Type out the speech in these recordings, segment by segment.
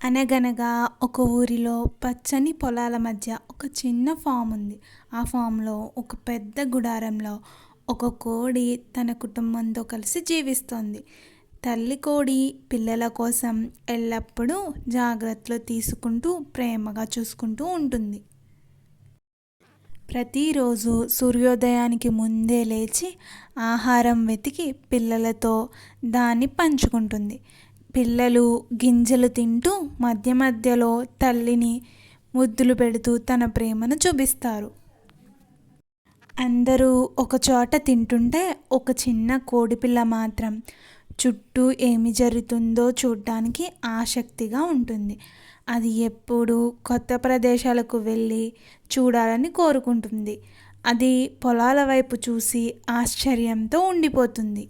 అనగనగా ఒక ఊరిలో పచ్చని పొలాల మధ్య ఒక చిన్న ఫామ్ ఉంది. ఆ ఫామ్‌లో ఒక పెద్ద గుడారంలో ఒక కోడి తన కుటుంబంతో కలిసి జీవిస్తోంది. తల్లి కోడి పిల్లల కోసం ఎల్లప్పుడూ జాగ్రత్తలు తీసుకుంటూ ప్రేమగా చూసుకుంటూ ఉంటుంది. ప్రతిరోజు సూర్యోదయానికి ముందే లేచి ఆహారం వెతికి పిల్లలతో దాన్ని పంచుకుంటుంది. పిల్లలు గింజలు తింటూ మధ్య మధ్యలో తల్లిని ముద్దులు పెడుతూ తన ప్రేమను చూపిస్తారు. అందరూ ఒకచోట తింటుంటే ఒక చిన్న కోడిపిల్ల మాత్రం చుట్టూ ఏమి జరుగుతుందో చూడటానికి ఆసక్తిగా ఉంటుంది. అది ఎప్పుడూ కొత్త ప్రదేశాలకు వెళ్ళి చూడాలని కోరుకుంటుంది. అది పొలాల వైపు చూసి ఆశ్చర్యంతో ఉండిపోతుంది.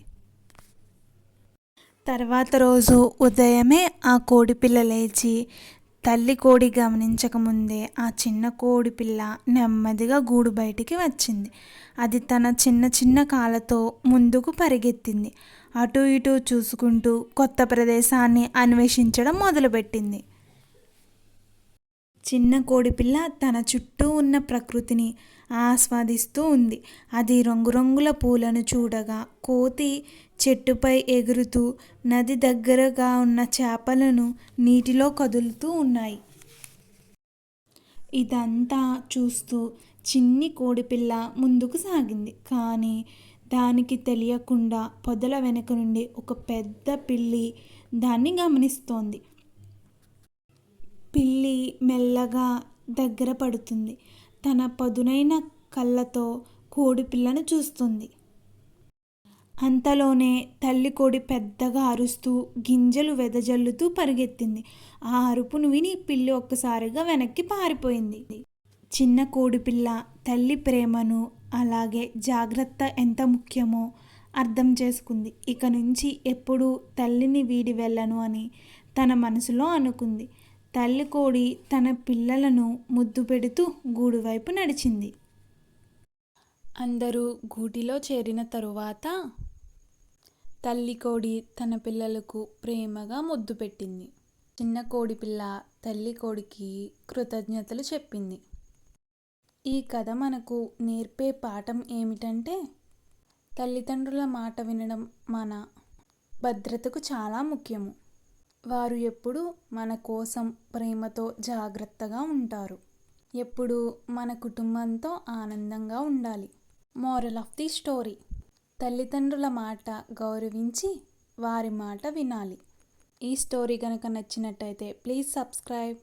తర్వాత రోజు ఉదయమే ఆ కోడిపిల్ల లేచి తల్లి కోడి గమనించకముందే ఆ చిన్న కోడిపిల్ల నెమ్మదిగా గూడు బయటికి వచ్చింది. అది తన చిన్న చిన్న కాళ్ళతో ముందుకు పరిగెత్తింది. అటు ఇటు చూసుకుంటూ కొత్త ప్రదేశాన్ని అన్వేషించడం మొదలుపెట్టింది. చిన్న కోడిపిల్ల తన చుట్టూ ఉన్న ప్రకృతిని ఆస్వాదిస్తూ ఉంది. అది రంగురంగుల పూలను చూడగా, కోతి చెట్టుపై ఎగురుతూ, నది దగ్గరగా ఉన్న చేపలను నీటిలో కదులుతూ ఉన్నాయి. ఇదంతా చూస్తూ చిన్ని కోడిపిల్ల ముందుకు సాగింది. కానీ దానికి తెలియకుండా పొదల వెనుక నుండి ఒక పెద్ద పిల్లి దాన్ని గమనిస్తోంది. పిల్లి మెల్లగా దగ్గర పడుతుంది. తన పదునైన కళ్ళతో కోడిపిల్లను చూస్తుంది. అంతలోనే తల్లి కోడి పెద్దగా అరుస్తూ గింజలు వెదజల్లుతూ పరిగెత్తింది. ఆ అరుపును విని పిల్లి ఒక్కసారిగా వెనక్కి పారిపోయింది. చిన్న కోడిపిల్ల తల్లి ప్రేమను, అలాగే జాగ్రత్త ఎంత ముఖ్యమో అర్థం చేసుకుంది. ఇక నుంచి ఎప్పుడూ తల్లిని వీడి వెళ్ళను అని తన మనసులో అనుకుంది. తల్లి కోడి తన పిల్లలను ముద్దు పెడుతూ గూడు వైపు నడిచింది. అందరూ గూటిలో చేరిన తరువాత తల్లి కోడి తన పిల్లలకు ప్రేమగా ముద్దు పెట్టింది. చిన్న కోడి పిల్ల తల్లి కోడికి కృతజ్ఞతలు చెప్పింది. ఈ కథ మనకు నేర్పే పాఠం ఏమిటంటే, తల్లిదండ్రుల మాట వినడం మన భద్రతకు చాలా ముఖ్యము. వారు ఎప్పుడూ మన కోసం ప్రేమతో జాగ్రత్తగా ఉంటారు. ఎప్పుడూ మన కుటుంబంతో ఆనందంగా ఉండాలి. మోరల్ ఆఫ్ ది స్టోరీ: తల్లిదండ్రుల మాట గౌరవించి వారి మాట వినాలి. ఈ స్టోరీ కనుక నచ్చినట్టయితే ప్లీజ్ సబ్స్క్రైబ్.